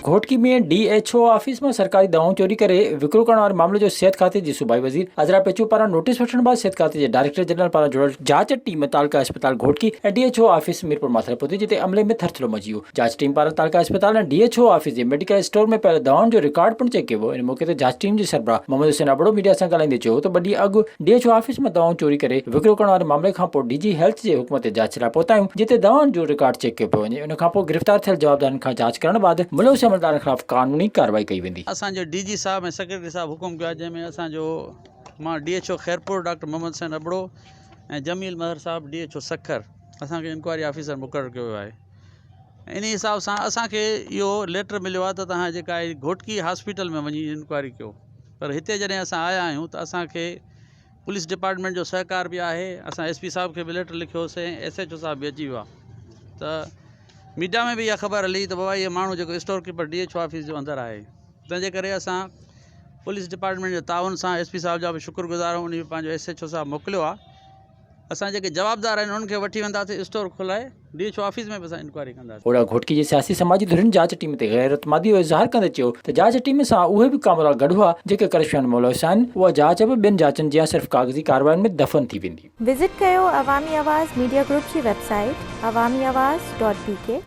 घोटकी में DHO office में सरकारी दवाऊं चोरी करे विक्रो करण वारे मामले जो सेहत खाते जे सूबाई वजीर अजरा पेचू पारा नोटिस वठण बाद सेहत खाते जे डायरेक्टर जनरल पारा जुड़ल जांच टीम तालका अस्पताल घोटकी ऐं DHO ऑफिस मीरपुर माथरे पहुती जिते अमले में थरथरो मची वियो। जांच टीम पारा तालका अस्पताल ऐं DHO ऑफिस जे मेडिकल स्टोर में पयल दवाउनि जो रिकॉर्ड पिणु चेक कयो वियो। इन मौके ते जांच टीम जे सरबराह मोहम्मद हुसैन अबड़ो मीडिया सां ॻाल्हाईंदे चयो त 2 ॾींहं अॻु DHO ऑफिस में दवाऊं चोरी करे विक्रो करण वारे मामले खां पोइ DG हेल्थ जे हुकुम ते जांच लाइ पहुता आहियूं जिते दवाउनि जो रिकॉर्ड चेक कयो पियो वञे। उन खां पोइ गिरफ़्तार थियल जवाबदारनि खां जांच करण बाद मुलविस अमलदारनि खिलाफ़ कानूनी कार्रवाई कई वेंदी। असांजो DG साहब ऐं सेक्रेटरी साहब हुकुम कयो आहे जंहिंमें असांजो मां DHO खैरपुर डॉक्टर मोहम्मद हुसैन अबड़ो ऐं जमील महर साहब DHO सखर असांखे इंक्वायरी ऑफिसर मुक़ररु कयो आहे। इन हिसाब सां असांखे इहो लेटर मिलियो आहे त तव्हां जेका आहे घोटकी हॉस्पिटल में वञी इंक्वायरी कयो, पर हिते जॾहिं असां आया आहियूं त असांखे पुलिस डिपार्टमेंट जो सहकार बि आहे। असां SP साहब खे बि लेटर लिखियोसीं, SHO साहब बि अची वियो आहे। त मीडिया में बि इहा ख़बर हली त बाबा इहे माण्हू जेको स्टोर कीपर DHO ऑफिस जो अंदरि आहे, तंहिंजे करे असां पुलिस डिपार्टमेंट जे ताउन सां SP साहब जा बि शुक्रगुज़ार आहियूं। उन पंहिंजो SHO साहब मोकिलियो आहे। असां जेके जवाबदार आहिनि उन्हनि खे वठी वेंदासीं स्टोर खोलाए DHO ऑफिस में बि असां इंक्वायरी कंदासीं। ओड़ा घोटकी जे सियासी समाजी धुरियुनि जांच टीम ते गैरतमादी जो इज़हार कंदे चयो त जांच टीम सां उहे बि कामराल गॾु हुआ जेके करप्शन मुलविस आहिनि। उहा जांच बि ॿियनि जांचनि जीअं सिर्फ़ कागज़ी कार्रवाइनि में दफ़न थी वेंदी। विज़िट कयो अवामी आवाज़ मीडिया ग्रुप जी वेबसाइट awamiawaz.pk